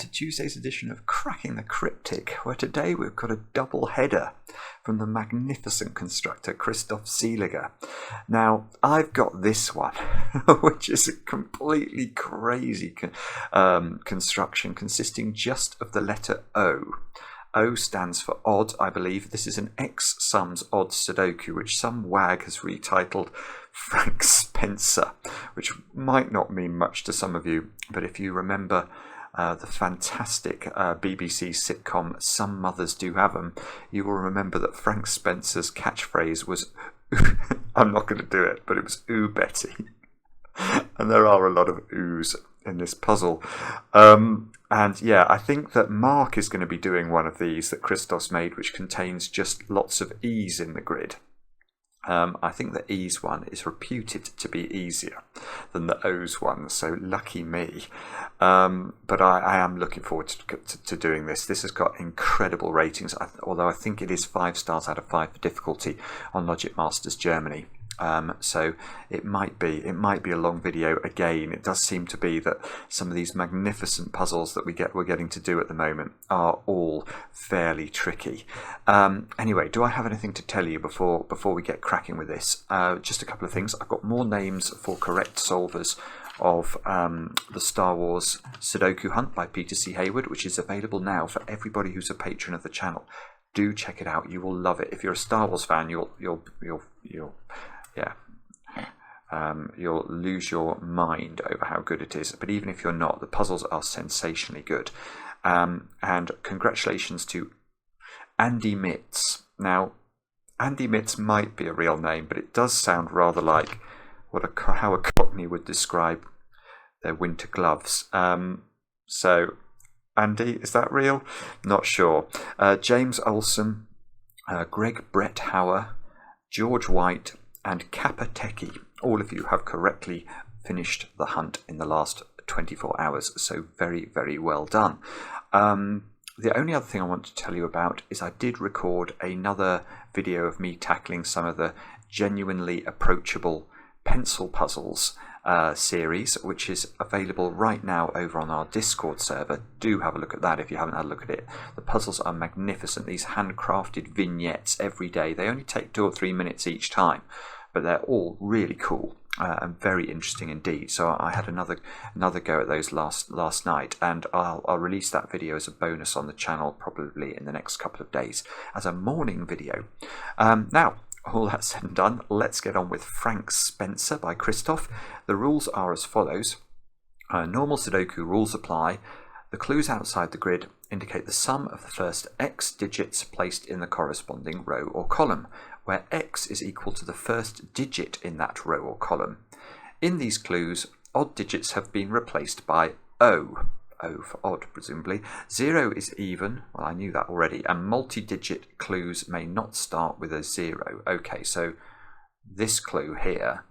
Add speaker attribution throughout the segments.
Speaker 1: to Tuesday's edition of Cracking the Cryptic, where today we've got a double header from the magnificent constructor Christoph Seeliger. Now, I've got this one, which is a completely crazy construction consisting just of the letter O. O stands for odd, I believe. This is an X sums odd Sudoku, which some wag has retitled Frank Spencer, which might not mean much to some of you, but if you remember the fantastic BBC sitcom Some Mothers Do Have 'Em, you will remember that Frank Spencer's catchphrase was, I'm not going to do it, but it was "Ooh, Betty." And there are a lot of oohs in this puzzle. And yeah, I think that Mark is going to be doing one of these that Christoph's made, which contains just lots of E's in the grid. I think the E's one is reputed to be easier than the O's one, so lucky me. But I am looking forward to doing this. This has got incredible ratings, although I think it is 5 stars out of 5 for difficulty on Logic Masters Germany. So it might be a long video. Again, it does seem to be that some of these magnificent puzzles that we're getting to do at the moment are all fairly tricky. Anyway, do I have anything to tell you before we get cracking with this? Just a couple of things. I've got more names for correct solvers of the Star Wars Sudoku Hunt by Peter C Hayward, which is available now for everybody who's a patron of the channel. Do check it out. You will love it. If you're a Star Wars fan, you'll lose your mind over how good it is. But even if you're not, the puzzles are sensationally good. And congratulations to Andy Mitz. Now, Andy Mitz might be a real name, but it does sound rather like how a Cockney would describe their winter gloves. So, Andy, is that real? Not sure. James Olson, Greg Brett Hauer, George White, and Kappa Techie. All of you have correctly finished the hunt in the last 24 hours, so very, very well done. The only other thing I want to tell you about is I did record another video of me tackling some of the genuinely approachable pencil puzzles series, which is available right now over on our Discord server. Do have a look at that if you haven't had a look at it. The puzzles are magnificent. These handcrafted vignettes every day. They only take 2 or 3 minutes each time, but they're all really cool and very interesting indeed. So I had another go at those last night, and I'll release that video as a bonus on the channel probably in the next couple of days as a morning video. Now, all that said and done, let's get on with Frank Spencer by Christoph. The rules are as follows. Normal Sudoku rules apply. The clues outside the grid indicate the sum of the first X digits placed in the corresponding row or column, where X is equal to the first digit in that row or column. In these clues, odd digits have been replaced by O. O for odd, presumably. 0 is even, well, I knew that already, and multi-digit clues may not start with a 0. Okay, so this clue here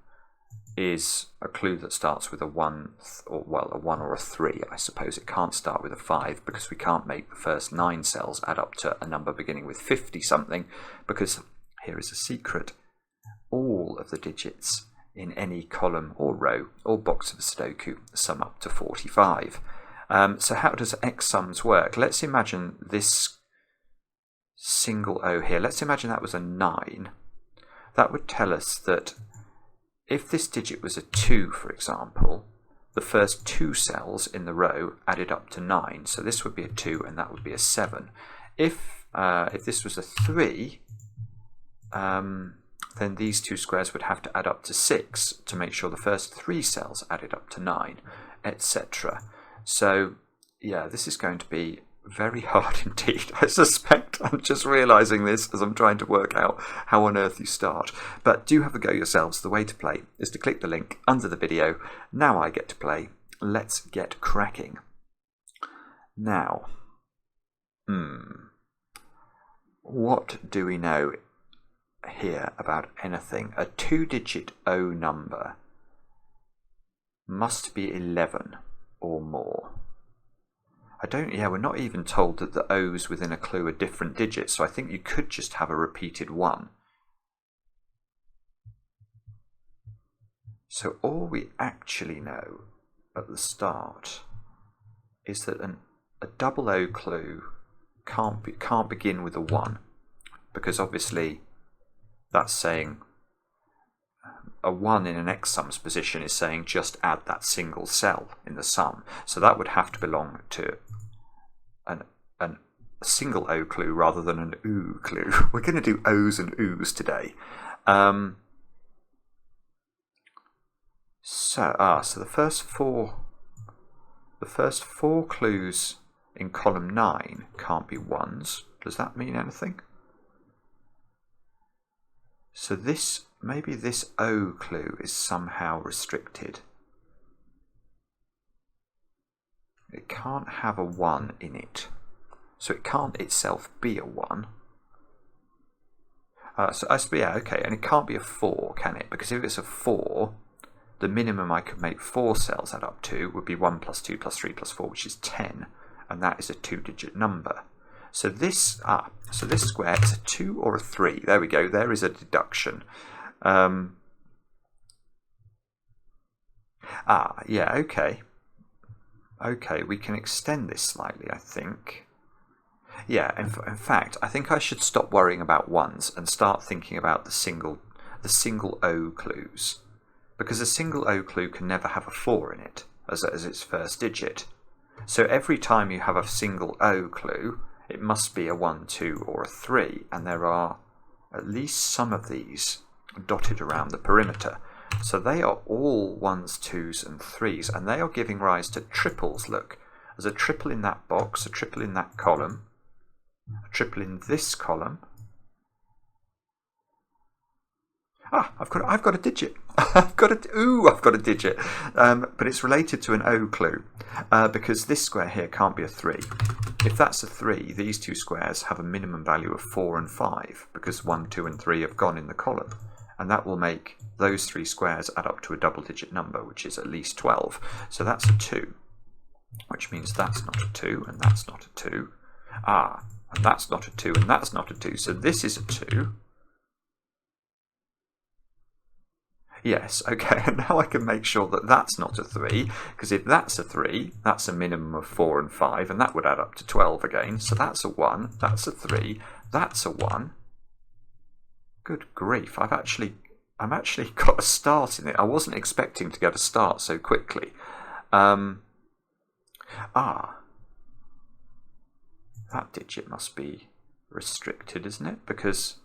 Speaker 1: is a clue that starts with a 1, or well, a 1 or a 3, I suppose. It can't start with a 5 because we can't make the first 9 cells add up to a number beginning with 50 something, because here is a secret. All of the digits in any column or row or box of a Sudoku sum up to 45. So how does X sums work? Let's imagine this single O here. Let's imagine that was a 9. That would tell us that if this digit was a 2, for example, the first 2 cells in the row added up to 9. So this would be a 2 and that would be a 7. If this was a 3, then these 2 squares would have to add up to 6 to make sure the first 3 cells added up to 9, etc. So, yeah, this is going to be very hard indeed. I suspect I'm just realising this as I'm trying to work out how on earth you start. But do have a go yourselves. The way to play is to click the link under the video. Now I get to play. Let's get cracking. Now, what do we know here about anything? A 2-digit O number must be 11 or more. We're not even told that the O's within a clue are different digits, so I think you could just have a repeated 1. So all we actually know at the start is that an a double O clue can't begin with a 1, because obviously that's saying a 1 in an x sums position is saying just add that single cell in the sum. So that would have to belong to a single O clue rather than an oo clue. We're going to do O's and O's today. So the first four clues in column 9 can't be 1s. Does that mean anything? So maybe this O clue is somehow restricted. It can't have a 1 in it. So it can't itself be a 1. Yeah, okay, and it can't be a 4, can it? Because if it's a 4, the minimum I could make 4 cells add up to would be 1 plus 2 plus 3 plus 4, which is 10, and that is a 2-digit number. So this square is a 2 or a 3. There we go, there is a deduction. Yeah, okay. Okay, we can extend this slightly, I think. Yeah, in fact, I think I should stop worrying about 1s and start thinking about the single O clues. Because a single O clue can never have a 4 in it as its first digit. So every time you have a single O clue, it must be a 1, 2, or a 3, and there are at least some of these dotted around the perimeter. So they are all 1s, 2s, and 3s, and they are giving rise to triples. Look, there's a triple in that box, a triple in that column, a triple in this column. I've got a digit. I've got a digit. But it's related to an O clue because this square here can't be a 3. If that's a 3, these two squares have a minimum value of 4 and 5 because 1, 2, and 3 have gone in the column. And that will make those 3 squares add up to a double-digit number, which is at least 12. So that's a 2, which means that's not a 2, and that's not a 2. And that's not a 2, and that's not a 2. So this is a 2. Yes, okay, and now I can make sure that that's not a 3, because if that's a 3, that's a minimum of 4 and 5, and that would add up to 12 again. So that's a 1, that's a 3, that's a 1. Good grief, I've actually got a start in it. I wasn't expecting to get a start so quickly. That digit must be restricted, isn't it? Because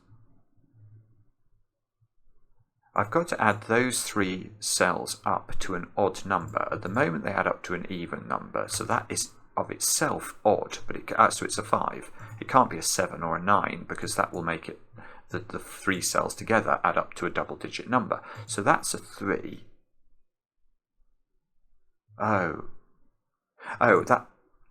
Speaker 1: I've got to add those 3 cells up to an odd number. At the moment they add up to an even number, so that is of itself odd, but so it's a 5. It can't be a 7 or a 9 because that will make it the 3 cells together add up to a double-digit number. So that's a 3.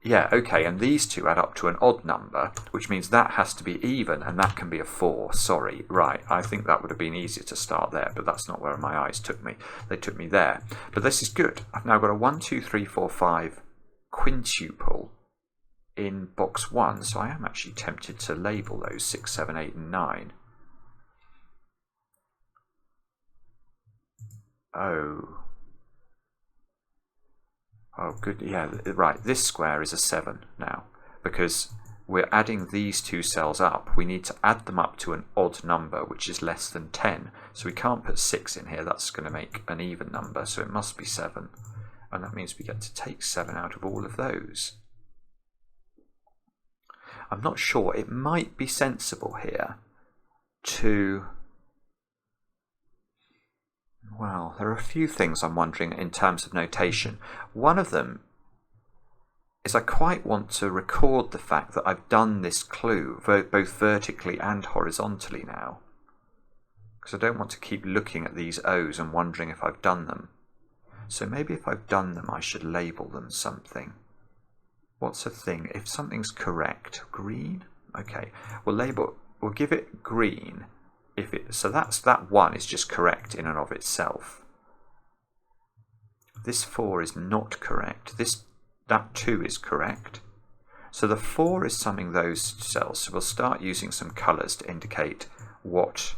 Speaker 1: Yeah, okay, and these two add up to an odd number, which means that has to be even, and that can be a 4. Sorry, right, I think that would have been easier to start there, but that's not where my eyes took me. They took me there. But this is good. I've now got a 1, 2, 3, 4, 5 quintuple in box 1, so I am actually tempted to label those 6, 7, 8, and 9. Oh, good. Yeah, right. This square is a 7 now because we're adding these 2 cells up. We need to add them up to an odd number, which is less than 10. So we can't put 6 in here. That's going to make an even number. So it must be 7. And that means we get to take 7 out of all of those. I'm not sure. It might be sensible here to... Well, there are a few things I'm wondering in terms of notation. One of them is I quite want to record the fact that I've done this clue both vertically and horizontally now. Because I don't want to keep looking at these O's and wondering if I've done them. So maybe if I've done them, I should label them something. What's a thing? If something's correct, green? Okay, we'll give it green. So that 1 is just correct in and of itself. This 4 is not correct. That 2 is correct. So the 4 is summing those cells. So we'll start using some colours to indicate what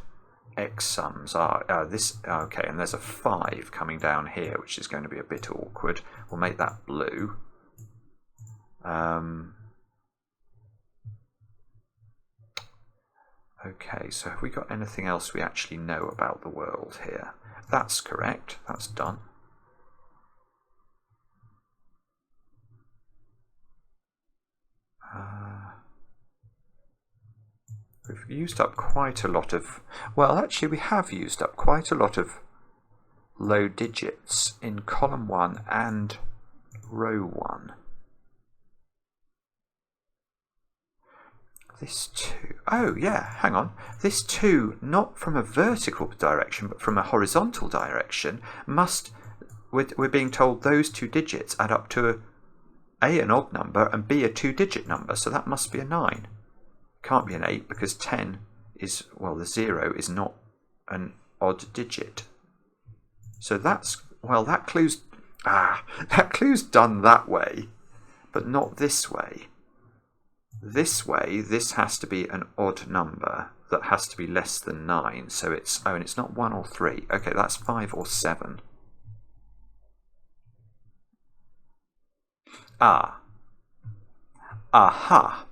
Speaker 1: X sums are. Okay, and there's a 5 coming down here, which is going to be a bit awkward. We'll make that blue. Okay, so have we got anything else we actually know about the world here? That's correct, that's done. We've used up quite a lot of, well actually we have used up quite a lot of low digits in column 1 and row 1. This 2, oh yeah, hang on, this 2, not from a vertical direction but from a horizontal direction, must, we're being told those 2 digits add up to A, an odd number, and B, a 2-digit number, so that must be a 9. Can't be an 8 because 10 is, well, the 0 is not an odd digit. So that's, well, that clue's done that way, but not this way. This way, this has to be an odd number that has to be less than 9. So it's, oh, and it's not 1 or 3. Okay, that's 5 or 7. Ah. Aha.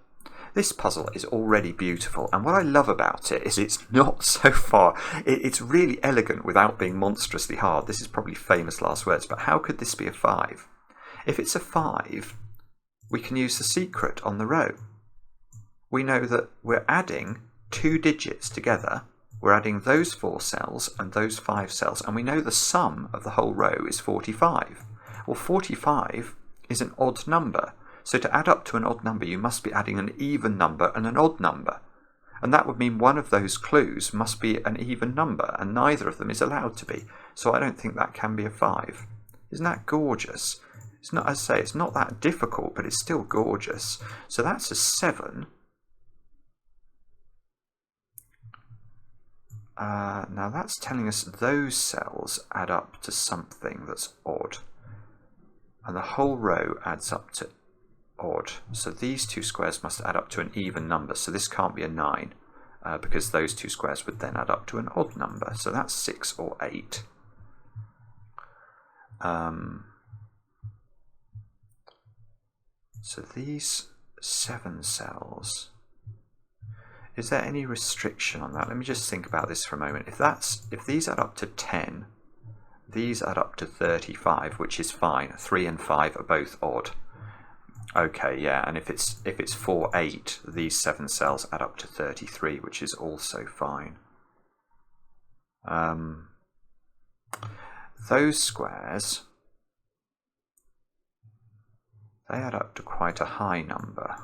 Speaker 1: This puzzle is already beautiful, and what I love about it is it's not so far, it's really elegant without being monstrously hard. This is probably famous last words, but how could this be a 5? If it's a 5, we can use the secret on the row. We know that we're adding 2 digits together, we're adding those 4 cells and those 5 cells, and we know the sum of the whole row is 45. Well, 45 is an odd number. So to add up to an odd number, you must be adding an even number and an odd number. And that would mean one of those clues must be an even number, and neither of them is allowed to be. So I don't think that can be a 5. Isn't that gorgeous? It's not, as I say, it's not that difficult, but it's still gorgeous. So that's a 7. Now that's telling us those cells add up to something that's odd. And the whole row adds up to odd. So these 2 squares must add up to an even number. So this can't be a 9 because those 2 squares would then add up to an odd number. So that's 6 or 8. So these 7 cells, is there any restriction on that? Let me just think about this for a moment. If these add up to 10, these add up to 35, which is fine. 3 and 5 are both odd. Okay, yeah, and if it's 4, 8, these 7 cells add up to 33, which is also fine. Those squares, they add up to quite a high number.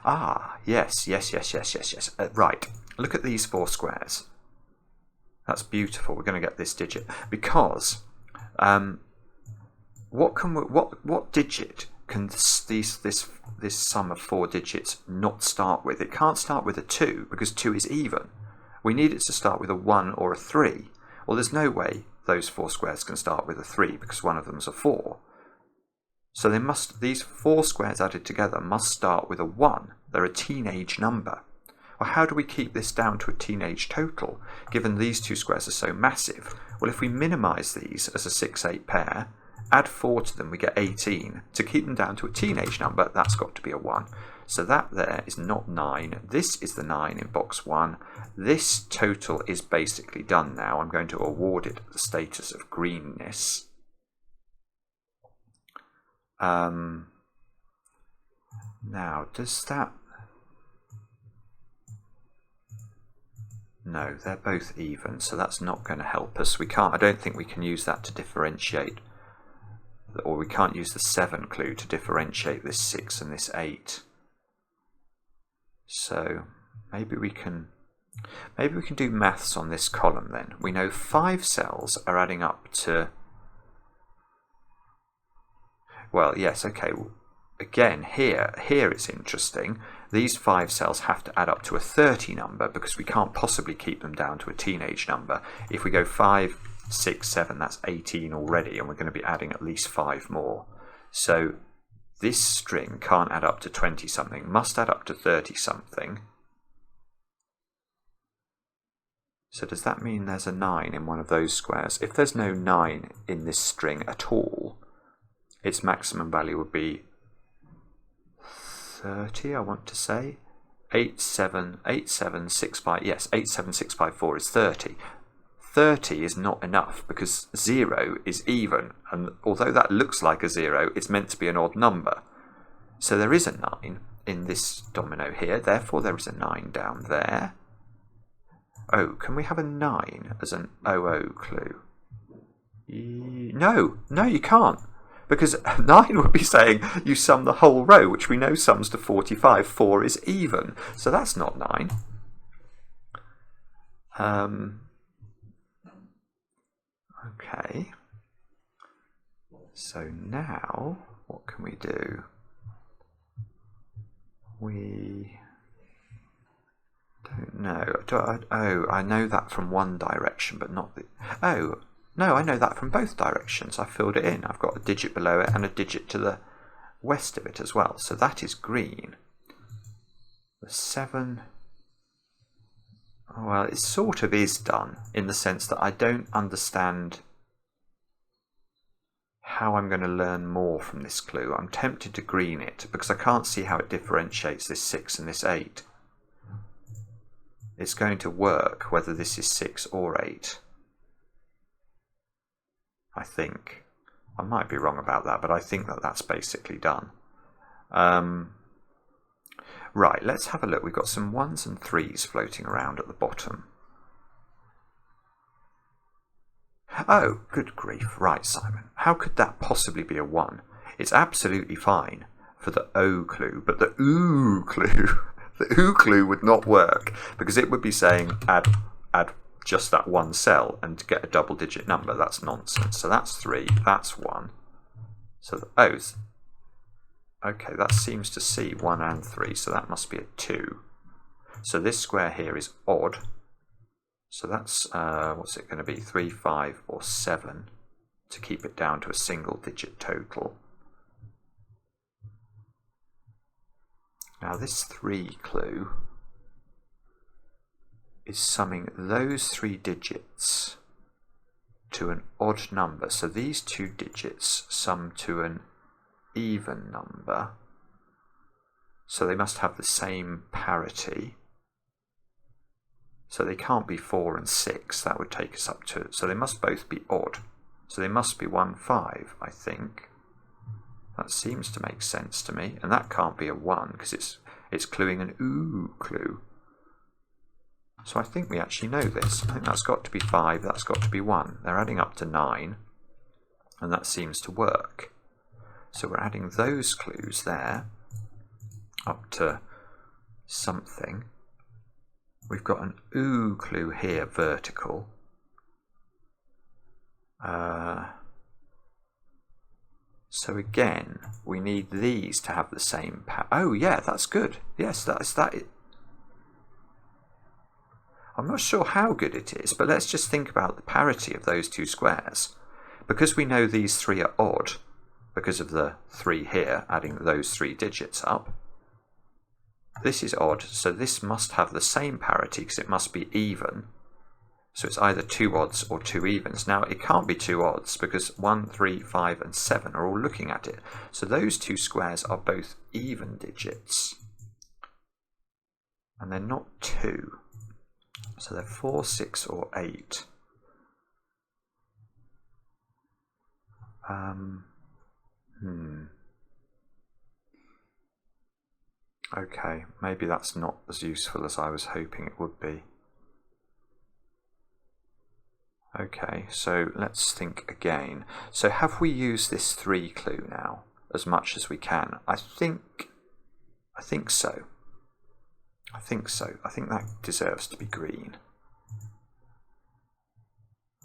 Speaker 1: Ah, yes. Right, look at these 4 squares. That's beautiful. We're going to get this digit because what digit can this sum of 4 digits not start with? It can't start with a 2 because 2 is even. We need it to start with a 1 or a 3. Well, there's no way those 4 squares can start with a 3 because one of them's a 4. So these 4 squares added together must start with a 1. They're a teenage number. Well, how do we keep this down to a teenage total, given these 2 squares are so massive? Well, if we minimise these as a 6-8 pair, add 4 to them, we get 18. To keep them down to a teenage number, that's got to be a 1. So that there is not 9. This is the 9 in box 1. This total is basically done now. I'm going to award it the status of greenness. Now, does that... No, they're both even, so that's not going to help us. I don't think we can use that to differentiate, or we can't use the 7 clue to differentiate this 6 and this 8. So maybe we can do maths on this column then. We know 5 cells are adding up to, well, yes, okay. Again, here it's interesting. These 5 cells have to add up to a 30 number because we can't possibly keep them down to a teenage number. If we go 5, 6, 7, that's 18 already, and we're going to be adding at least 5 more. So this string can't add up to 20 something, must add up to 30 something. So does that mean there's a 9 in one of those squares? If there's no 9 in this string at all, its maximum value would be 30, I want to say. 87655, yes, 87654 is 30. 30 is not enough because 0 is even, and although that looks like a 0, it's meant to be an odd number. So there is a 9 in this domino here, therefore there is a 9 down there. Oh, can we have a 9 as an 00 clue? No, you can't. Because 9 would be saying you sum the whole row, which we know sums to 45. 4 is even. So that's not 9. Okay. So now, what can we do? We don't know. Oh, I know that from one direction, but not the... Oh, no, I know that from both directions. I filled it in. I've got a digit below it and a digit to the west of it as well. So that is green. The 7... Well, it sort of is done in the sense that I don't understand how I'm going to learn more from this clue. I'm tempted to green it because I can't see how it differentiates this 6 and this 8. It's going to work whether this is 6 or 8. I think. I might be wrong about that, but I think that that's basically done. Right, let's have a look. We've got some 1s and 3s floating around at the bottom. Oh, good grief. Right, Simon. How could that possibly be a 1? It's absolutely fine for the O clue, but the OO clue, the OO clue would not work because it would be saying add just that one cell and to get a double-digit number. That's nonsense. So that's 3. That's 1. So the O's. Okay, that seems to see 1 and 3, so that must be a 2. So this square here is odd. So that's, what's it going to be? 3, 5, or 7 to keep it down to a single-digit total. Now this 3 clue is summing those 3 digits to an odd number. So these 2 digits sum to an even number. So they must have the same parity. So they can't be 4 and 6. That would take us up to... So they must both be odd. So they must be 1, 5, I think. That seems to make sense to me. And that can't be a 1 because it's cluing an OO clue. So I think we actually know this. I think that's got to be 5, that's got to be 1. They're adding up to 9, and that seems to work. So we're adding those clues there up to something. We've got an OO clue here, vertical. So again, we need these to have the same pattern. Oh yeah, that's good. Yes, that's that. I'm not sure how good it is, but let's just think about the parity of those 2 squares. Because we know these 3 are odd, because of the 3 here, adding those 3 digits up. This is odd, so this must have the same parity because it must be even. So it's either 2 odds or 2 evens. Now it can't be 2 odds because 1, 3, 5 and 7 are all looking at it. So those 2 squares are both even digits. And they're not 2. So they're 4, 6 or 8. Okay, maybe that's not as useful as I was hoping it would be. Okay, so let's think again. So have we used this 3 clue now as much as we can? I think so. I think so. I think that deserves to be green.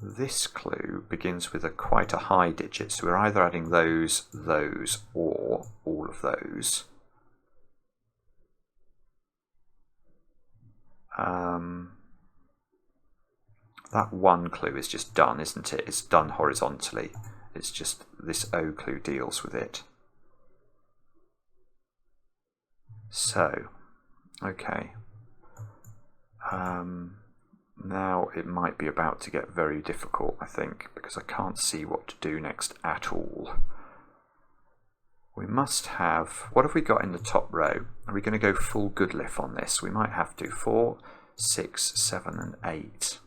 Speaker 1: This clue begins with quite a high digit, so we're either adding those, or all of those. That 1 clue is just done, isn't it? It's done horizontally. It's just this O clue deals with it. So, okay. Now it might be about to get very difficult, I think, because I can't see what to do next at all. we must have, what have we got in the top row? Are we going to go full Goodliff on this? We might have to. 4, 6, 7 and 8.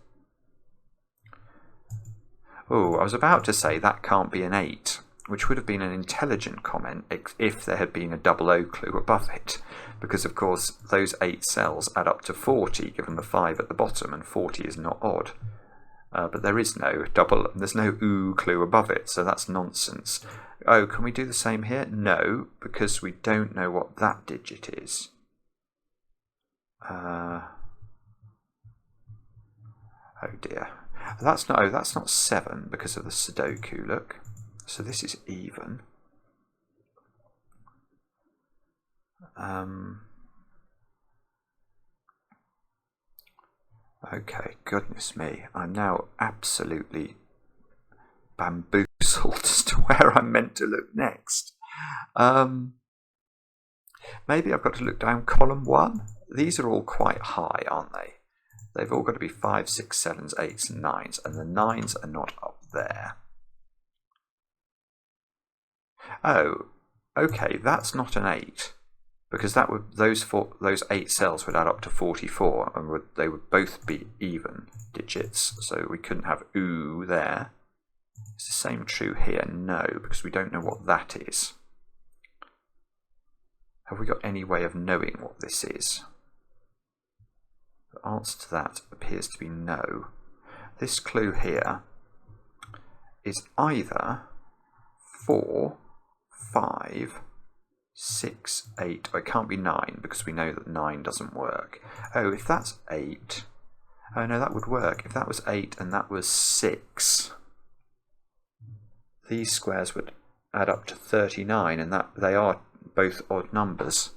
Speaker 1: Oh, I was about to say that can't be an 8, which would have been an intelligent comment if there had been a double O clue above it, because of course those 8 cells add up to 40 given the 5 at the bottom, and 40 is not odd. But there is no there's no OO clue above it, so that's nonsense. Oh, can we do the same here? No, because we don't know what that digit is. Oh dear. That's not 7 because of the Sudoku, look. So this is even. Okay, goodness me. I'm now absolutely bamboozled as to where I'm meant to look next. Maybe I've got to look down column 1. These are all quite high, aren't they? They've all got to be 5, 6, 7s, 8s and 9s, and the 9s are not up there. Oh, okay, that's not an 8, because that would those 8 cells would add up to 44, and they would both be even digits, so we couldn't have OO there. Is the same true here? No, because we don't know what that is. Have we got any way of knowing what this is? The answer to that appears to be no. This clue here is either 4, 5, 6, 8. Oh, it can't be 9 because we know that 9 doesn't work. Oh, if that's 8. Oh no, that would work. If that was 8 and that was 6, these squares would add up to 39, and that they are both odd numbers.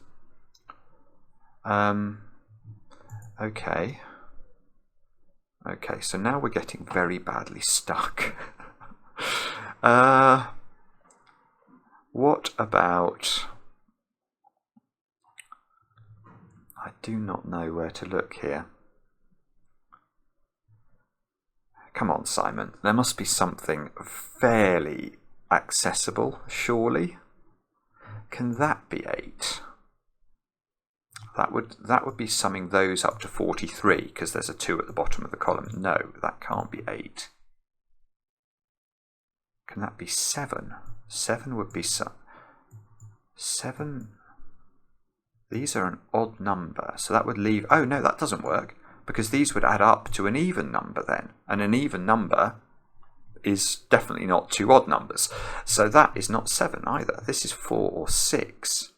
Speaker 1: Okay. Okay, so now we're getting very badly stuck. What about... I do not know where to look here. Come on, Simon. There must be something fairly accessible, surely. Can that be 8? That would be summing those up to 43, because there's a 2 at the bottom of the column. No, that can't be 8. Can that be 7? 7 would be 7. These are an odd number, so that would leave... Oh no, that doesn't work, because these would add up to an even number then, and an even number is definitely not 2 odd numbers. So that is not 7 either. This is 4 or 6.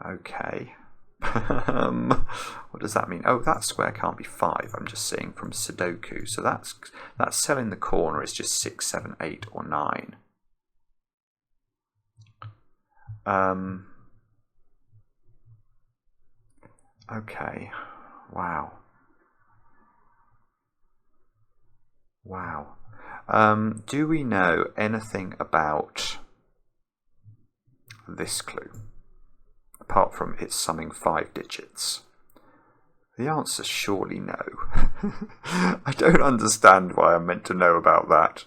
Speaker 1: Okay. What does that mean? Oh, that square can't be 5. I'm just seeing from Sudoku. So that cell in the corner is just 6, 7, 8, or 9. Okay. Wow. Wow. Do we know anything about this clue, apart from it's summing 5 digits? The answer is surely no. I don't understand why I'm meant to know about that.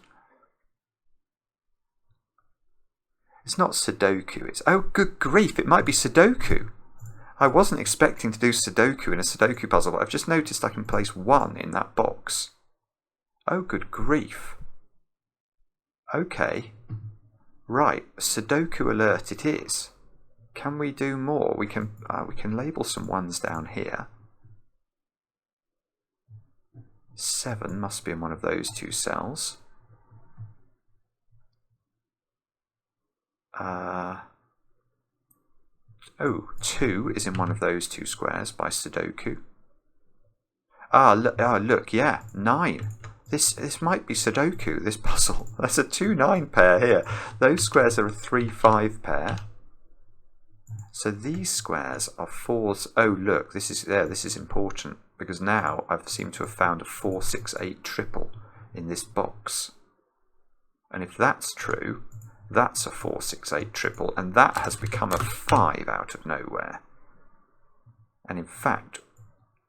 Speaker 1: It's not Sudoku, it's... Oh, good grief, it might be Sudoku. I wasn't expecting to do Sudoku in a Sudoku puzzle, but I've just noticed I can place 1 in that box. Oh, good grief. Okay. Right, Sudoku alert it is. Can we do more? We can label some 1s down here. 7 must be in one of those 2 cells. Oh, 2 is in one of those 2 squares by Sudoku. Look, yeah, 9. This might be Sudoku, this puzzle. There's a 2-9 pair here. Those squares are a 3-5 pair. So these squares are 4s. Oh, look, this is important, because now I've seemed to have found a 4, 6, 8 triple in this box. And if that's true, that's a 4, 6, 8 triple, and that has become a 5 out of nowhere. And in fact,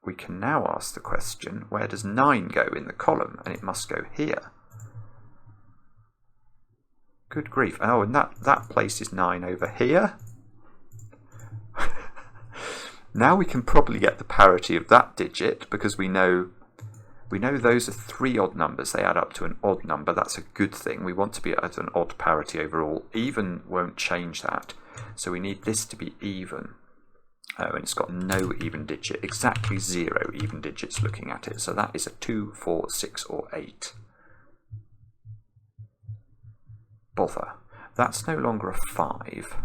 Speaker 1: we can now ask the question, where does 9 go in the column? And it must go here. Good grief. Oh, and that places 9 over here. Now we can probably get the parity of that digit, because we know those are 3 odd numbers. They add up to an odd number. That's a good thing. We want to be at an odd parity overall. Even won't change that. So we need this to be even. Oh, and it's got no even digit. Exactly 0 even digits looking at it. So that is a 2, 4, 6, or 8. Bother. That's no longer a 5.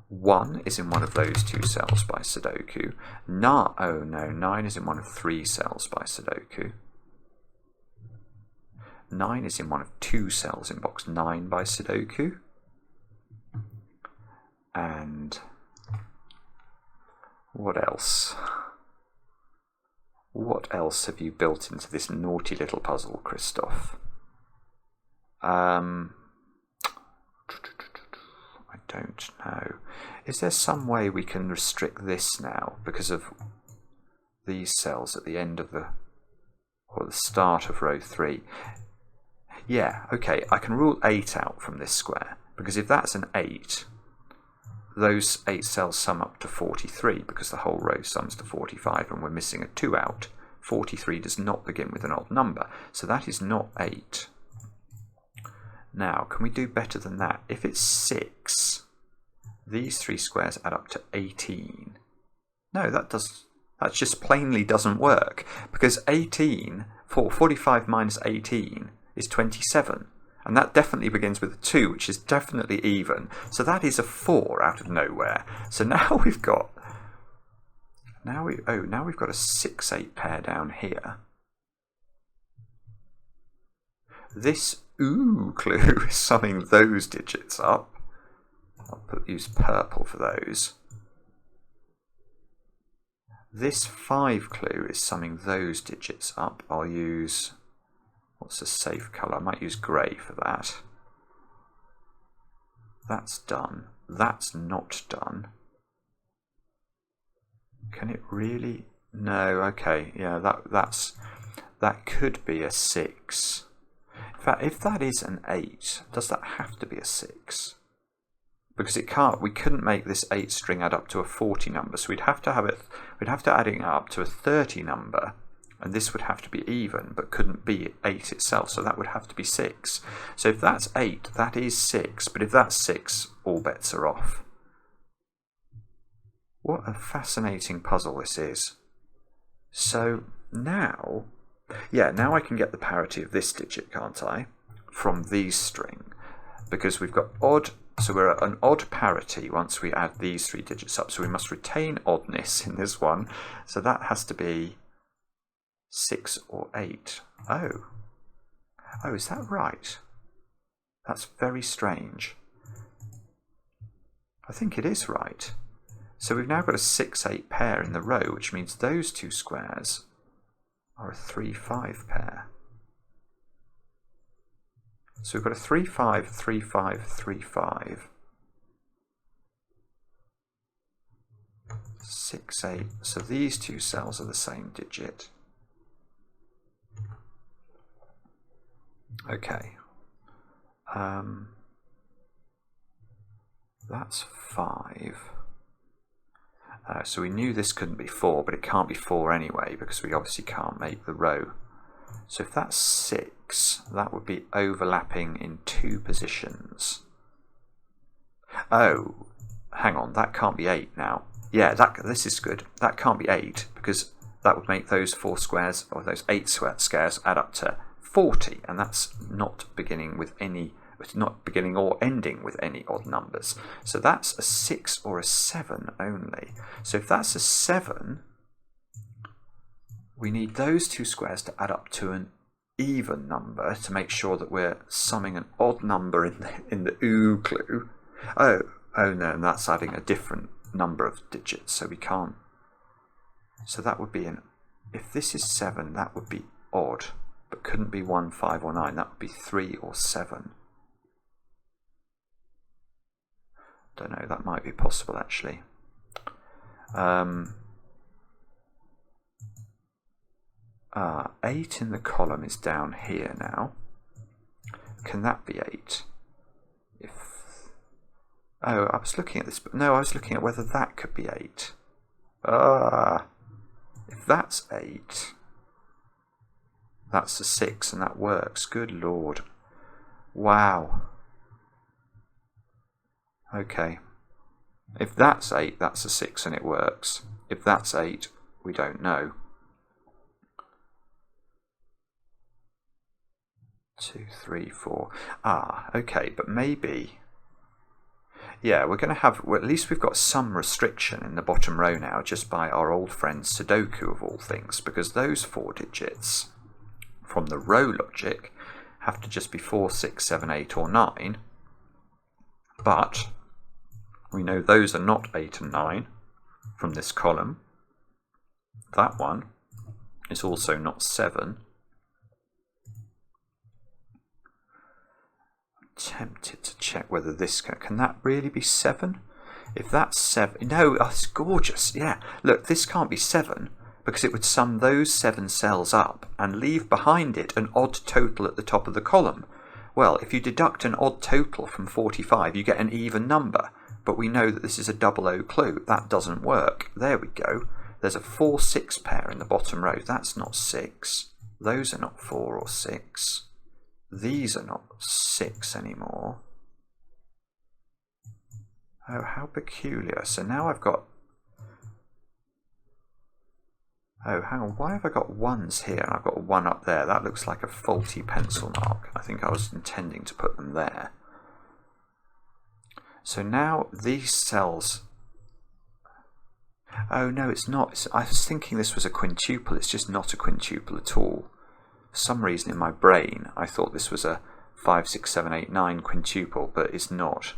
Speaker 1: 1 is in one of those 2 cells by Sudoku. Oh no, 9 is in one of 3 cells by Sudoku. 9 is in one of 2 cells in box 9 by Sudoku. And what else? What else have you built into this naughty little puzzle, Christoph? I don't know. Is there some way we can restrict this now because of these cells at the end of the start of row 3? Yeah, okay, I can rule 8 out from this square, because if that's an 8, those 8 cells sum up to 43, because the whole row sums to 45, and we're missing a 2 out. 43 does not begin with an odd number, so that is not 8. Now, can we do better than that? If it's 6, these 3 squares add up to 18. No, that just plainly doesn't work, because 45 minus 18 is 27, and that definitely begins with a 2, which is definitely even. So that is a 4 out of nowhere. So now we've got a 6-8 pair down here. This ooh clue is summing those digits up. I'll use purple for those. This 5 clue is summing those digits up. I'll use, what's a safe colour? I might use grey for that. That's done. That's not done. Can it really? No, okay, yeah, that could be a 6. In fact, if that is an 8, does that have to be a 6? Because we couldn't make this 8 string add up to a 40 number, so we'd have to add it up to a 30 number, and this would have to be even, but couldn't be 8 itself, so that would have to be 6. So if that's 8, that is 6, but if that's 6, all bets are off. What a fascinating puzzle this is. So now I can get the parity of this digit, can't I, from these string, because we've got odd, so we're at an odd parity once we add these 3 digits up, so we must retain oddness in this one, so that has to be 6 or 8. Oh, is that right? That's very strange. I think it is right. So we've now got a 6-8 pair in the row, which means those 2 squares are a 3-5 pair. So we've got a 3-5, 3-5, 3-5. 6-8. So these 2 cells are the same digit. Okay. That's 5. So we knew this couldn't be 4, but it can't be 4 anyway, because we obviously can't make the row. So if that's 6, that would be overlapping in 2 positions. Oh, hang on, that can't be 8 now. Yeah, this is good. That can't be 8, because that would make those 4 squares, or those 8 squares, add up to 40, and that's not beginning with any, it's not beginning or ending with any odd numbers. So that's a 6 or a 7 only. So if that's a 7, we need those 2 squares to add up to an even number to make sure that we're summing an odd number in the ooh clue. Oh no, and that's adding a different number of digits, so we can't. So that would be if this is 7, that would be odd, but couldn't be 1, 5, or 9. That would be 3 or 7. Don't know, that might be possible actually. 8 in the column is down here now. can that be 8? Oh, I was looking at this, but no, I was looking at whether that could be 8. If that's 8, that's a 6, and that works. Good Lord. Wow. Okay. If that's 8, that's a 6, and it works. If that's 8, we don't know. 2, 3, 4. Okay, but maybe... Yeah, we're going to have, well, at least we've got some restriction in the bottom row now, just by our old friend Sudoku of all things, because those 4 digits from the row logic have to just be 4, 6, 7, 8 or 9, but we know those are not 8 and 9 from this column. That one is also not 7. Tempted to check whether this can that really be 7? If that's 7, no, it's gorgeous. Yeah, look, this can't be 7 because it would sum those 7 cells up and leave behind it an odd total at the top of the column. Well, if you deduct an odd total from 45, you get an even number, but we know that this is a 00 clue. That doesn't work. There we go. There's a 4, 6 pair in the bottom row. That's not 6. Those are not 4 or 6. These are not 6 anymore. Oh, how peculiar. So now I've got... Oh, hang on. Why have I got 1s here and I've got 1 up there? That looks like a faulty pencil mark. I think I was intending to put them there. So now these cells... Oh, no, it's not. I was thinking this was a quintuple. It's just not a quintuple at all. For some reason in my brain I thought this was a 5, 6, 7, 8, 9 quintuple, but it's not.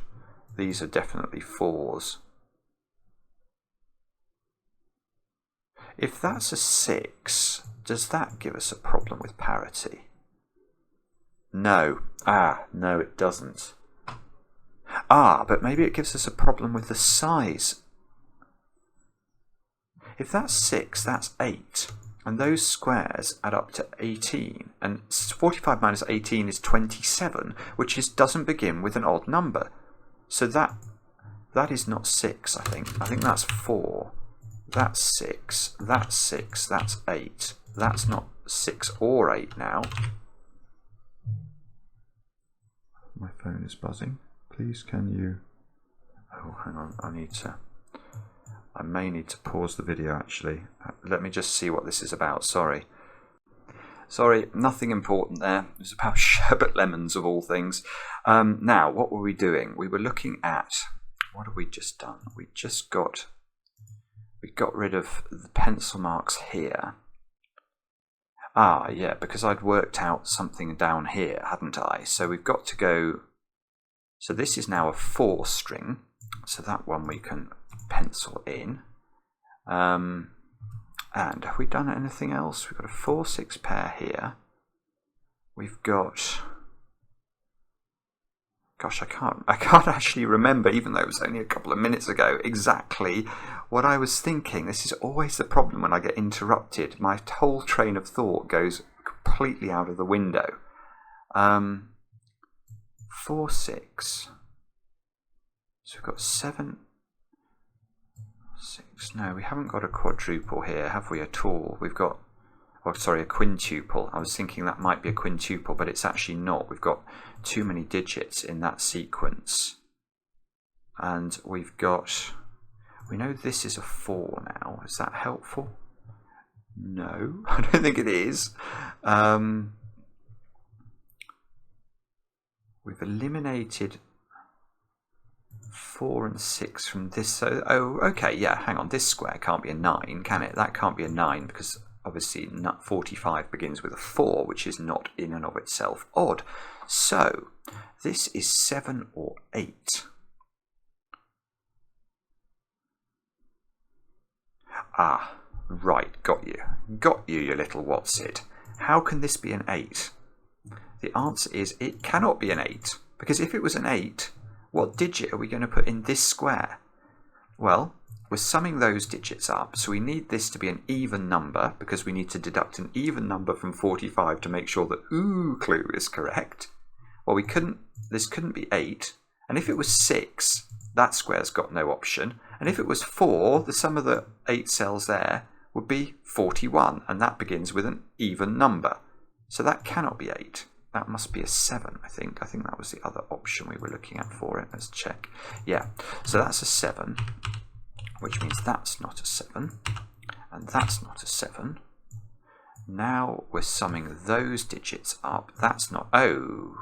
Speaker 1: These are definitely 4s. If that's a 6, does that give us a problem with parity? No. No, it doesn't. But maybe it gives us a problem with the size. If that's 6, that's 8. And those squares add up to 18, and 45 minus 18 is 27, which doesn't begin with an odd number. So that is not 6, I think. I think that's 4. That's 6. That's 6. That's 8. That's not 6 or 8 now. My phone is buzzing. Please can you... Oh, hang on. I may need to pause the video actually. Let me just see what this is about. Sorry, nothing important there. It was about sherbet lemons of all things. Now, what were we doing? We were looking at, what have we just done? We got rid of the pencil marks here. Yeah, because I'd worked out something down here, hadn't I? So we've got to go, so this is now a 4 string. So that one we can pencil in. And have we done anything else? We've got a 4, 6 pair here. We've got... Gosh, I can't actually remember, even though it was only a couple of minutes ago, exactly what I was thinking. This is always the problem when I get interrupted. My whole train of thought goes completely out of the window. 4, 6... So we've got 7, 6. No, we haven't got a quadruple here, have we at all? We've got, oh, sorry, a quintuple. I was thinking that might be a quintuple, but it's actually not. We've got too many digits in that sequence. And we've got, we know this is a 4 now. Is that helpful? No, I don't think it is. We've eliminated 4 and 6 from this. So, oh, okay, yeah, hang on. This square can't be a 9, can it? That can't be a 9 because obviously 45 begins with a 4, which is not in and of itself odd. So, this is 7 or 8. Right, got you. Got you, you little what's-it. How can this be an 8? The answer is it cannot be an 8, because if it was an 8, what digit are we going to put in this square? Well, we're summing those digits up, so we need this to be an even number, because we need to deduct an even number from 45 to make sure the OO clue is correct. Well, this couldn't be 8. And if it was 6, that square's got no option. And if it was 4, the sum of the 8 cells there would be 41. And that begins with an even number. So that cannot be 8. That must be a 7, I think. I think that was the other option we were looking at for it. Let's check. Yeah, so that's a 7, which means that's not a 7. And that's not a 7. Now we're summing those digits up. That's not... Oh,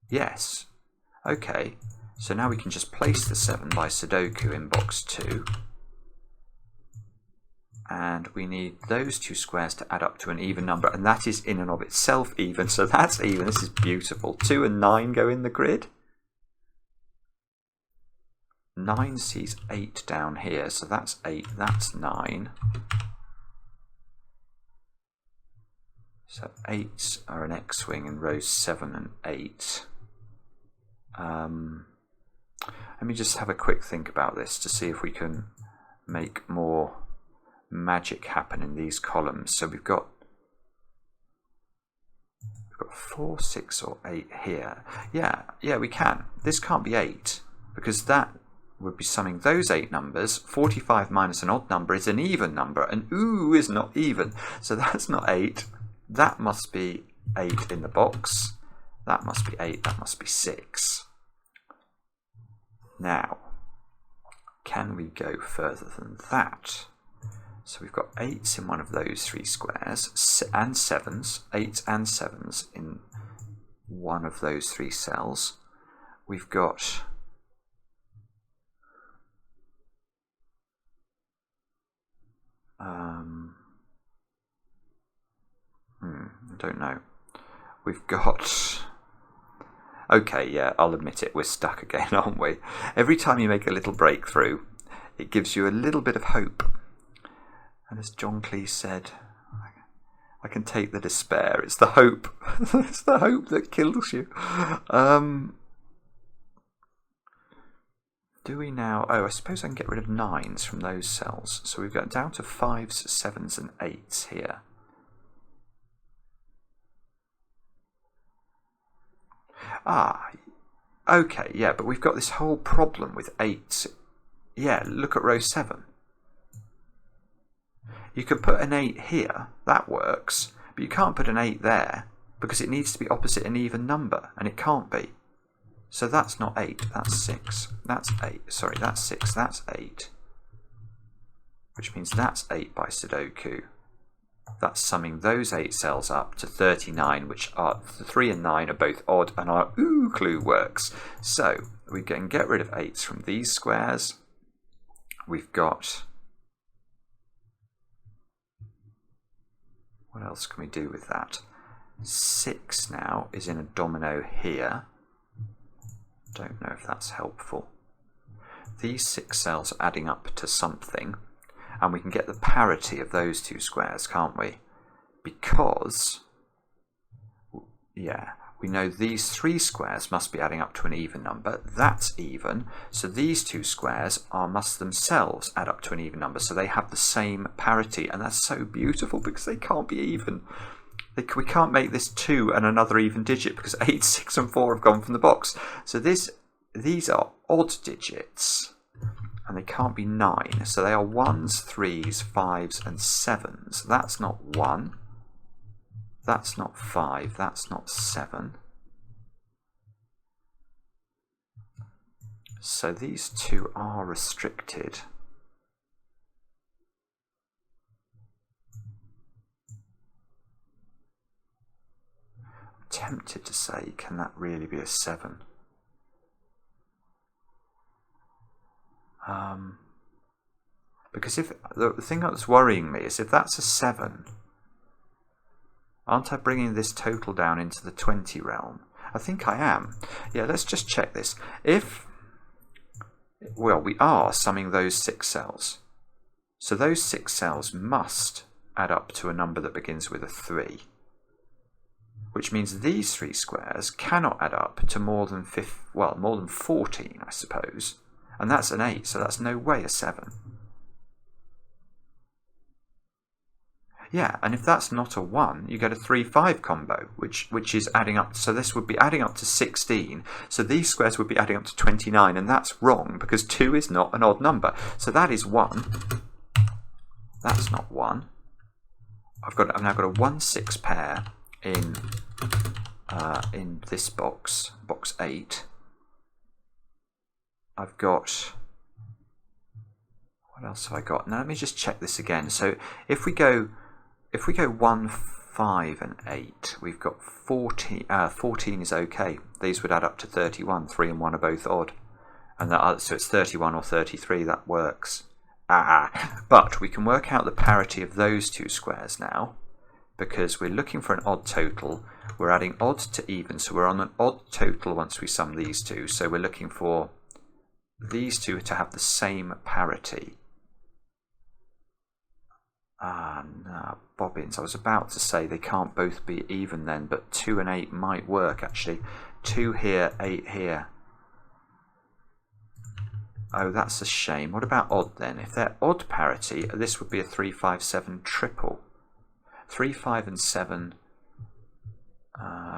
Speaker 1: yes. Okay, so now we can just place the 7 by Sudoku in box 2. And we need those two squares to add up to an even number. And that is in and of itself even. So that's even. This is beautiful. 2 and 9 go in the grid. 9 sees 8 down here. So that's 8. That's 9. So 8s are an X-wing in rows 7 and 8. Let me just have a quick think about this to see if we can make more magic happen in these columns. So we've got 4, 6 or 8 here. Yeah, we can. This can't be 8 because that would be summing those 8 numbers. 45 minus an odd number is an even number, and ooh is not even. So that's not 8. That must be 8 in the box. That must be 8. That must be 6. Now, can we go further than that? So we've got 8s in one of those 3 squares, and 7s, 8s and 7s in one of those 3 cells. We've got I don't know. We've got... Okay, yeah, I'll admit it, we're stuck again, aren't we? Every time you make a little breakthrough, it gives you a little bit of hope. And as John Cleese said, I can take the despair. It's the hope. It's the hope that kills you. Do we now... Oh, I suppose I can get rid of 9s from those cells. So we've got down to 5s, 7s and 8s here. Ah, okay, yeah, but we've got this whole problem with 8s. Yeah, look at row 7. You can put an 8 here, that works, but you can't put an 8 there because it needs to be opposite an even number, and it can't be. So that's not 8, that's 6. That's 8, sorry, that's 6, that's 8. Which means that's 8 by Sudoku. That's summing those 8 cells up to 39, which are 3 and 9 are both odd, and our ooh clue works. So we can get rid of 8s from these squares. We've got... What else can we do with that? 6 now is in a domino here. Don't know if that's helpful. These 6 cells are adding up to something. And we can get the parity of those 2 squares, can't we? Because, yeah, we know these 3 squares must be adding up to an even number. That's even. So these 2 squares must themselves add up to an even number. So they have the same parity. And that's so beautiful because they can't be even. We can't make this 2 and another even digit because 8, 6 and 4 have gone from the box. So these are odd digits. And they can't be 9, so they are 1s, 3s, 5s and 7s. That's not 1, that's not 5, that's not 7. So these 2 are restricted. I'm tempted to say, can that really be a 7? Because if the thing that's worrying me is if that's a 7, aren't I bringing this total down into the 20 realm? I think I am. Yeah, let's just check this. Well, we are summing those 6 cells. So those 6 cells must add up to a number that begins with a 3. Which means these 3 squares cannot add up to more than 14, I suppose. And that's an 8, so that's no way a 7. Yeah, and if that's not a 1, you get a 3-5 combo, which is adding up. So this would be adding up to 16. So these squares would be adding up to 29, and that's wrong because 2 is not an odd number. So that is 1. That's not 1. I've now got a 1-6 pair in this box 8. I've got, what else have I got? Now let me just check this again. So if we go 1, 5 and 8, we've got 14. 14 is okay. These would add up to 31. 3 and 1 are both odd, and so it's 31 or 33. That works. But we can work out the parity of those two squares now, because we're looking for an odd total. We're adding odd to even, so we're on an odd total once we sum these two. So we're looking for these two to have the same parity. No, bobbins. I was about to say they can't both be even then, but 2 and 8 might work actually. 2 here, 8 here. Oh, that's a shame. What about odd then? If they're odd parity, this would be a 3, 5, 7 triple. 3, 5 and 7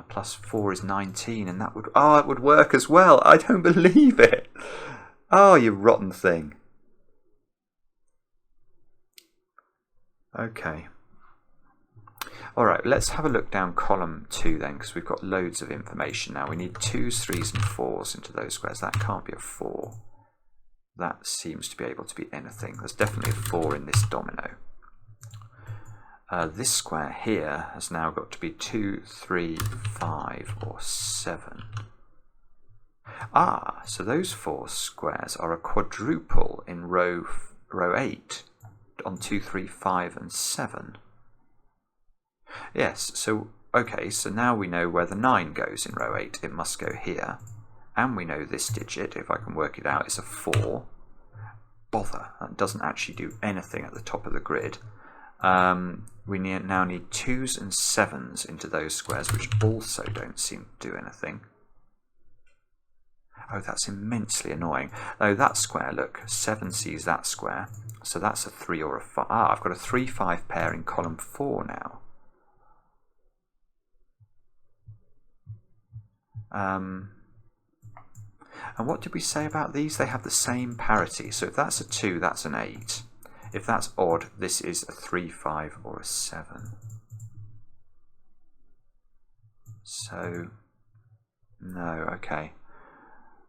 Speaker 1: plus 4 is 19, and that would, oh, it would work as well. I don't believe it. Oh, you rotten thing. Okay. All right, let's have a look down column 2 then, because we've got loads of information now. We need 2s, 3s and 4s into those squares. That can't be a 4. That seems to be able to be anything. There's definitely a 4 in this domino. This square here has now got to be 2, 3, 5 or 7. So those 4 squares are a quadruple in row 8 on 2, 3, 5 and 7. Yes, so okay, so now we know where the 9 goes in row 8. It must go here. And we know this digit, if I can work it out, is a 4. Bother, that doesn't actually do anything at the top of the grid. We now need 2s and 7s into those squares, which also don't seem to do anything. Oh, that's immensely annoying. Oh, that square, look, 7 sees that square, so that's a 3 or a 5. I've got a 3, 5 pair in column 4 now. And what did we say about these? They have the same parity. So if that's a 2, that's an 8. If that's odd, this is a 3, 5 or a 7. So, no, okay.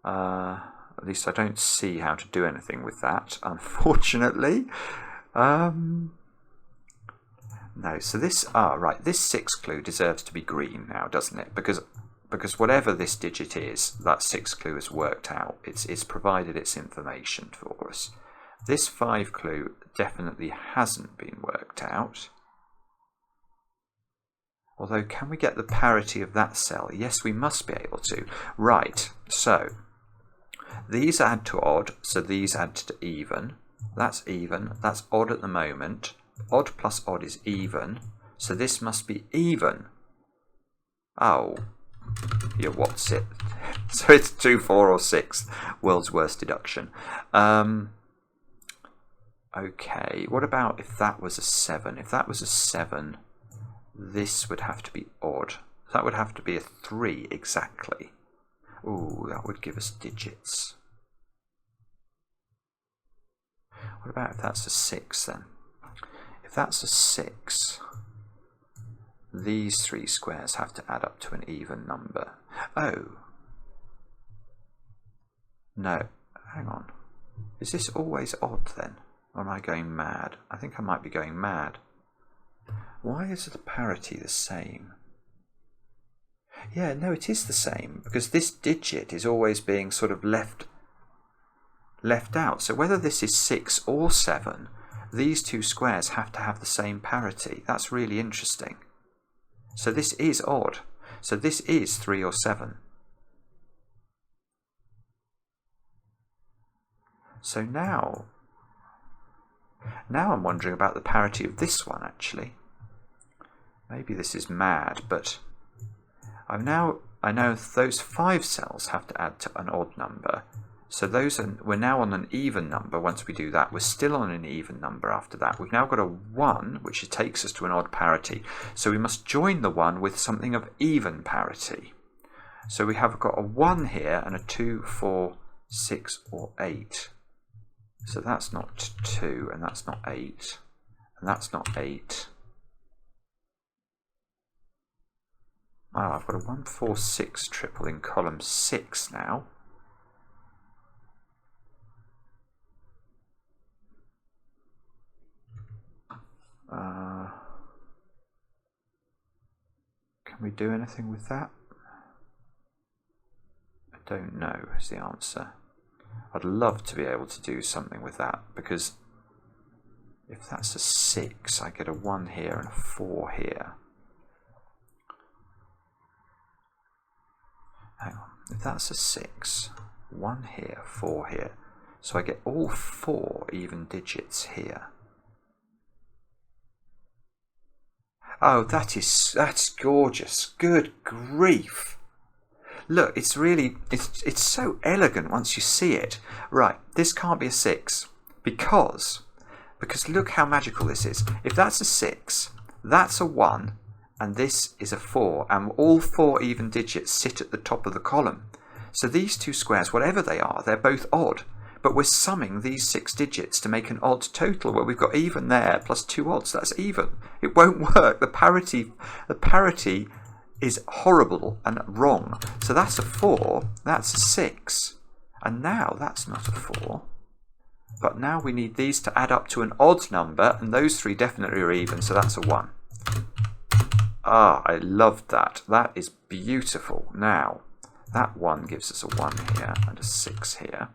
Speaker 1: At least I don't see how to do anything with that, unfortunately. No, so this, right, this 6 clue deserves to be green now, doesn't it? Because whatever this digit is, that 6 clue has worked out. It's provided its information for us. This 5 clue definitely hasn't been worked out. Although, can we get the parity of that cell? Yes, we must be able to. Right, so these add to odd, so these add to even. That's even. That's odd at the moment. Odd plus odd is even. So this must be even. Oh. Yeah, what's it? So it's 2, 4 or 6. World's worst deduction. Okay, what about if that was a 7? If that was a 7, this would have to be odd. That would have to be a 3 exactly. Ooh, that would give us digits. What about if that's a 6 then? If that's a 6, these 3 squares have to add up to an even number. Oh. No, hang on. Is this always odd then? Or am I going mad? I think I might be going mad. Why is the parity the same? Yeah, no, it is the same, because this digit is always being sort of left out. So whether this is 6 or 7, these 2 squares have to have the same parity. That's really interesting. So this is odd. So this is 3 or 7. So now I'm wondering about the parity of this one, actually. Maybe this is mad, but I know those 5 cells have to add to an odd number. So we're now on an even number. Once we do that, we're still on an even number after that. We've now got a 1, which takes us to an odd parity. So we must join the 1 with something of even parity. So we have got a 1 here and a 2, 4, 6 or 8. So that's not 2 and that's not 8 and that's not 8. Oh, I've got a 1, 4, 6 triple in column 6 now. Can we do anything with that? I don't know is the answer. I'd love to be able to do something with that, because if that's a 6, I get a 1 here and a 4 here. Hang on, if that's a 6, 1 here, 4 here, so I get all 4 even digits here. Oh, that's gorgeous. Good grief. Look, it's so elegant once you see it. Right, this can't be a 6 because look how magical this is. If that's a 6, that's a 1, and this is a 4, and all 4 even digits sit at the top of the column. So these two squares, whatever they are, they're both odd. But we're summing these 6 digits to make an odd total where we've got even there plus 2 odds. That's even. It won't work. The parity is horrible and wrong. So that's a 4, that's a 6. And now that's not a 4. But now we need these to add up to an odd number, and those 3 definitely are even, so that's a 1. Ah, I loved that. That is beautiful. Now, that 1 gives us a 1 here and a 6 here.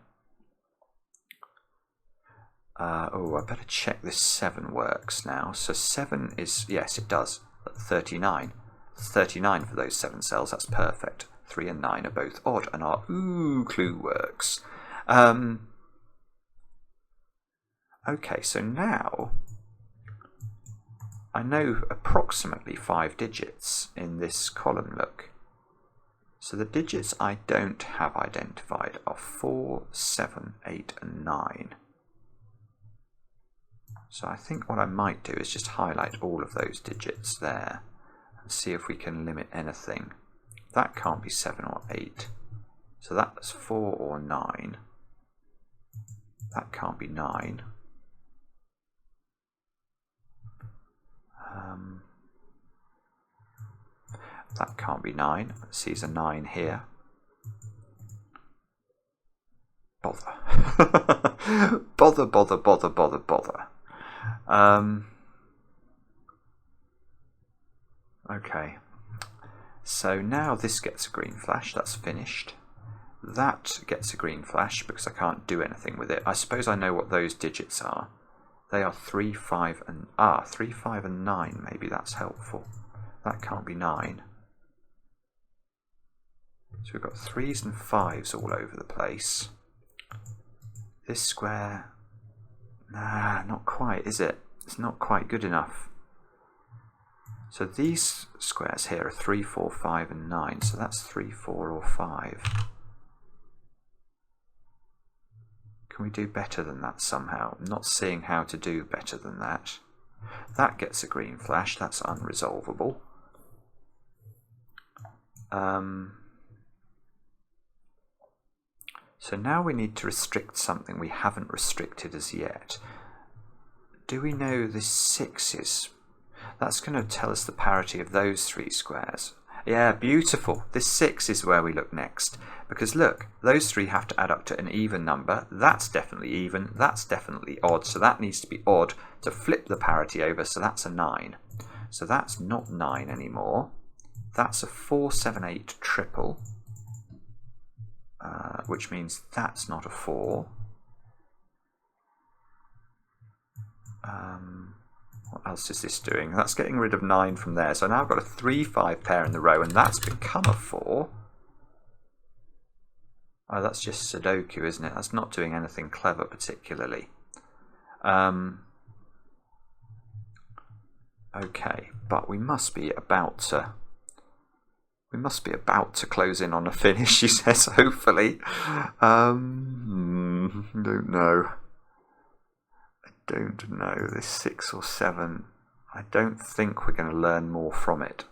Speaker 1: Oh, I better check this 7 works now. So 7 is, yes, it does. 39. 39 for those 7 cells. That's perfect. 3 and 9 are both odd, and our ooh clue works. Okay, so now I know approximately 5 digits in this column. Look. So the digits I don't have identified are 4, 7, 8, and 9. So I think what I might do is just highlight all of those digits there and see if we can limit anything. That can't be 7 or 8. So that's 4 or 9. That can't be 9. That can't be 9. Let's see, there's a 9 here. Bother. Bother, bother, bother, bother, bother. Okay, so now this gets a green flash. That's finished. That gets a green flash because I can't do anything with it. I suppose I know what those digits are. They are 3, 5 and 3, 5 and 9. Maybe that's helpful. That can't be 9. So we've got 3s and 5s all over the place. This square, nah, not quite, is it? It's not quite good enough. So these squares here are 3, 4, 5 and 9. So that's 3, 4 or 5. Can we do better than that somehow? I'm not seeing how to do better than that. That gets a green flash. That's unresolvable. So now we need to restrict something we haven't restricted as yet. Do we know this 6 is? That's going to tell us the parity of those 3 squares. Yeah, beautiful. This 6 is where we look next. Because look, those 3 have to add up to an even number. That's definitely even. That's definitely odd. So that needs to be odd to flip the parity over. So that's a 9. So that's not 9 anymore. That's a 4, 7, 8 triple. Which means that's not a 4. What else is this doing? That's getting rid of 9 from there. So now I've got a 3, 5 pair in the row, and that's become a 4. Oh, that's just Sudoku, isn't it? That's not doing anything clever particularly. Okay, but we must be about to We must be about to close in on a finish, she says, hopefully. Don't know. I don't know. This 6 or 7, I don't think we're going to learn more from it.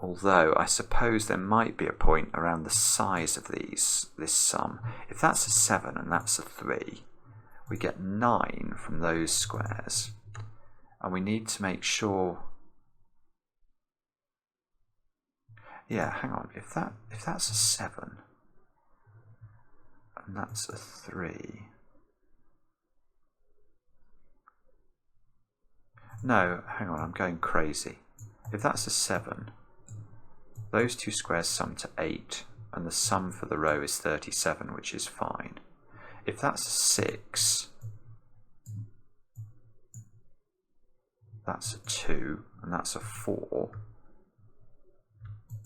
Speaker 1: Although, I suppose there might be a point around the size of this sum. If that's a 7 and that's a 3, we get 9 from those squares. And we need to make sure... Yeah, hang on. If that's a 7 and that's a 3... No, hang on, I'm going crazy. If that's a 7, those two squares sum to 8, and the sum for the row is 37, which is fine. If that's a 6, that's a 2, and that's a 4.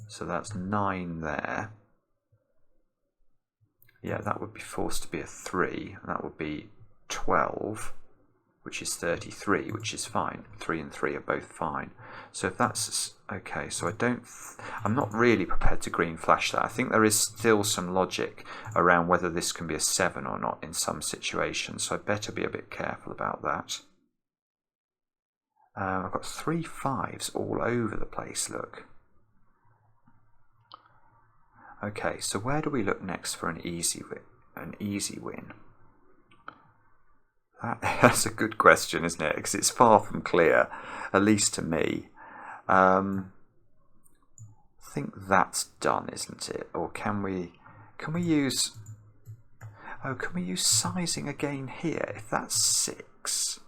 Speaker 1: So that's 9 there. Yeah, that would be forced to be a 3, and that would be 12, which is 33, which is fine. 3 and 3 are both fine. So if that's okay, so I'm not really prepared to green flash that. I think there is still some logic around whether this can be a 7 or not in some situations, so I'd better be a bit careful about that. I've got 3 5s all over the place, look. Okay, so where do we look next for an easy win? That's a good question, isn't it? Because it's far from clear, at least to me. I think that's done, isn't it? Or can we use... Oh, can we use sizing again here? If that's 6,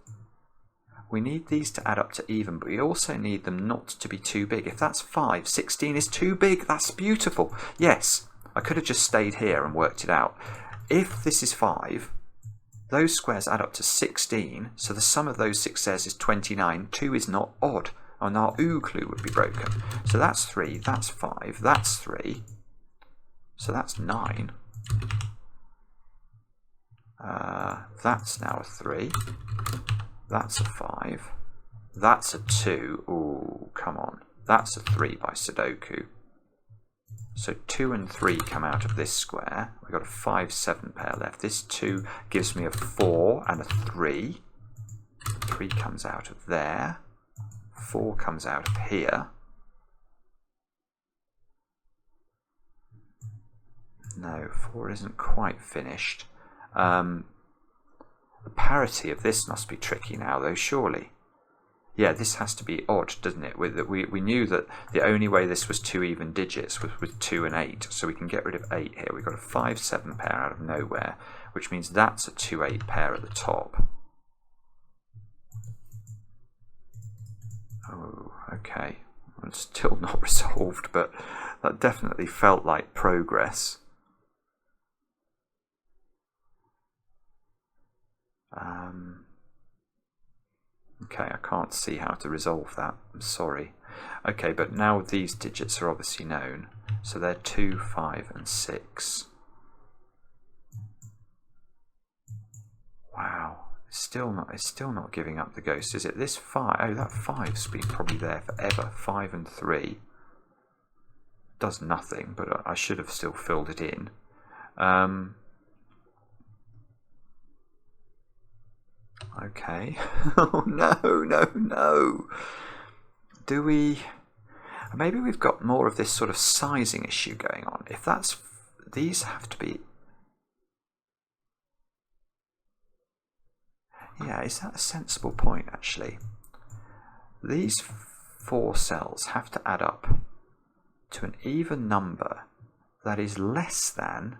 Speaker 1: we need these to add up to even, but we also need them not to be too big. If that's 5, 16 is too big. That's beautiful. Yes, I could have just stayed here and worked it out. If this is 5... those squares add up to 16, so the sum of those 6 squares is 29. 2 is not odd, and our OO clue would be broken. So that's 3, that's 5, that's 3, so that's 9. That's now a 3, that's a 5, that's a 2, ooh, come on, that's a 3 by Sudoku. So 2 and 3 come out of this square. We've got a 5, 7 pair left. This 2 gives me a 4 and a 3. 3 comes out of there. 4 comes out of here. No, 4 isn't quite finished. The parity of this must be tricky now, though, surely. Yeah, this has to be odd, doesn't it? We knew that the only way this was 2 even digits was with 2 and 8, so we can get rid of 8 here. We've got a 5, 7 pair out of nowhere, which means that's a 2, 8 pair at the top. Oh, okay. It's still not resolved, but that definitely felt like progress. Okay, I can't see how to resolve that. I'm sorry. Okay, but now these digits are obviously known. So they're 2, 5, and 6. Wow, it's still not giving up the ghost, is it? This 5, oh, that 5's been probably there forever. 5 and 3 does nothing, but I should have still filled it in. Okay. Oh no. Do we... Maybe we've got more of this sort of sizing issue going on. If that's... These have to be... Yeah, is that a sensible point, actually? These 4 cells have to add up to an even number that is less than...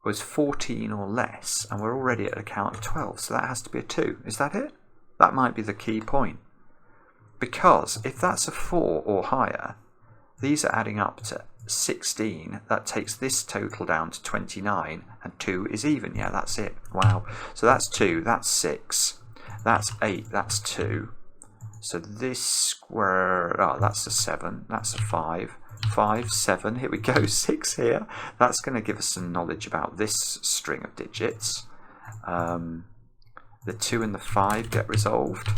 Speaker 1: was 14 or less, and we're already at a count of 12, so that has to be a 2. Is that it? That might be the key point. Because if that's a 4 or higher, these are adding up to 16. That takes this total down to 29, and 2 is even. Yeah, that's it. Wow. So that's 2, that's 6, that's 8, that's 2. So this square, oh, that's a 7, that's a 5. 5, 7, here we go, 6 here. That's going to give us some knowledge about this string of digits. The 2 and the 5 get resolved.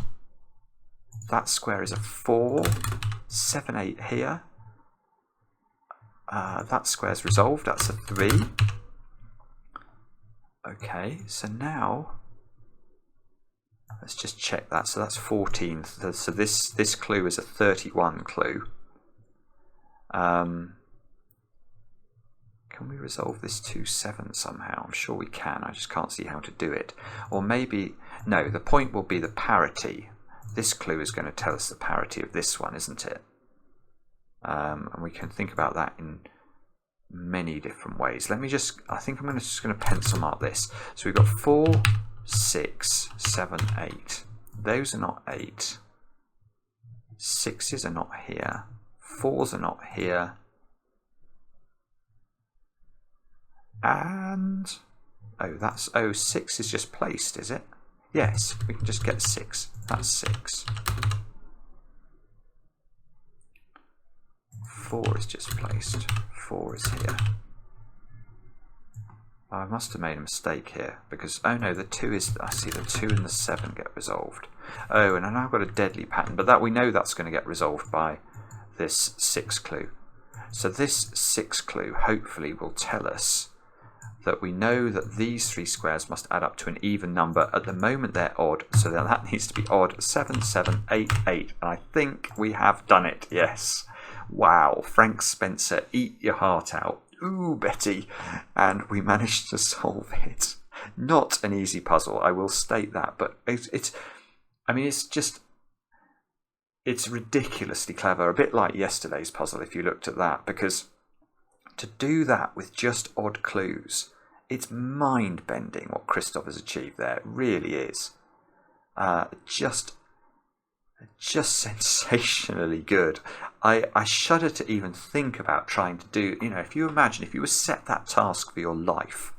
Speaker 1: That square is a 4, 7, 8 here. That square's resolved, that's a 3. Okay, so now let's just check that. So that's 14. So this clue is a 31 clue. Can we resolve this 2, 7 somehow? I'm sure we can. I just can't see how to do it. Or maybe, no, the point will be the parity. This clue is going to tell us the parity of this one, isn't it? And we can think about that in many different ways. Let me just, I think I'm just going to pencil mark this. So we've got 4, 6, 7, 8. Those are not 8. 6s are not here. 4s are not here. And, oh, 6 is just placed, is it? Yes, we can just get 6. That's 6. 4 is just placed. 4 is here. I must have made a mistake here because, oh no, the 2 is, I see the 2 and the 7 get resolved. Oh, and I've now got a deadly pattern, but that we know that's going to get resolved by this 6 clue. So this 6 clue hopefully will tell us that we know that these 3 squares must add up to an even number. At the moment they're odd, so that needs to be odd. 7, 7, 8, 8. And I think we have done it, yes. Wow, Frank Spencer, eat your heart out. Ooh, Betty. And we managed to solve it. Not an easy puzzle, I will state that, but it's ridiculously clever, a bit like yesterday's puzzle if you looked at that, because to do that with just odd clues, it's mind-bending what Christoph has achieved there. It really is. Just sensationally good. I shudder to even think about trying to do, if you imagine, if you were set that task for your life,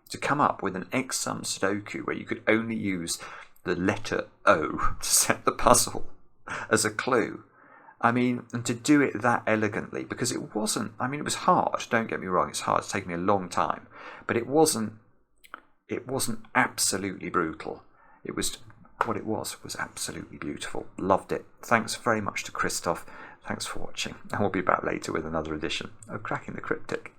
Speaker 1: to come up with an X-sum Sudoku where you could only use the letter O to set the puzzle as a clue. And to do it that elegantly, because it wasn't, it was hard, don't get me wrong, it's hard, it's taken me a long time, but it wasn't absolutely brutal. It was, what it was absolutely beautiful. Loved it. Thanks very much to Christoph. Thanks for watching, and we'll be back later with another edition of Cracking the Cryptic.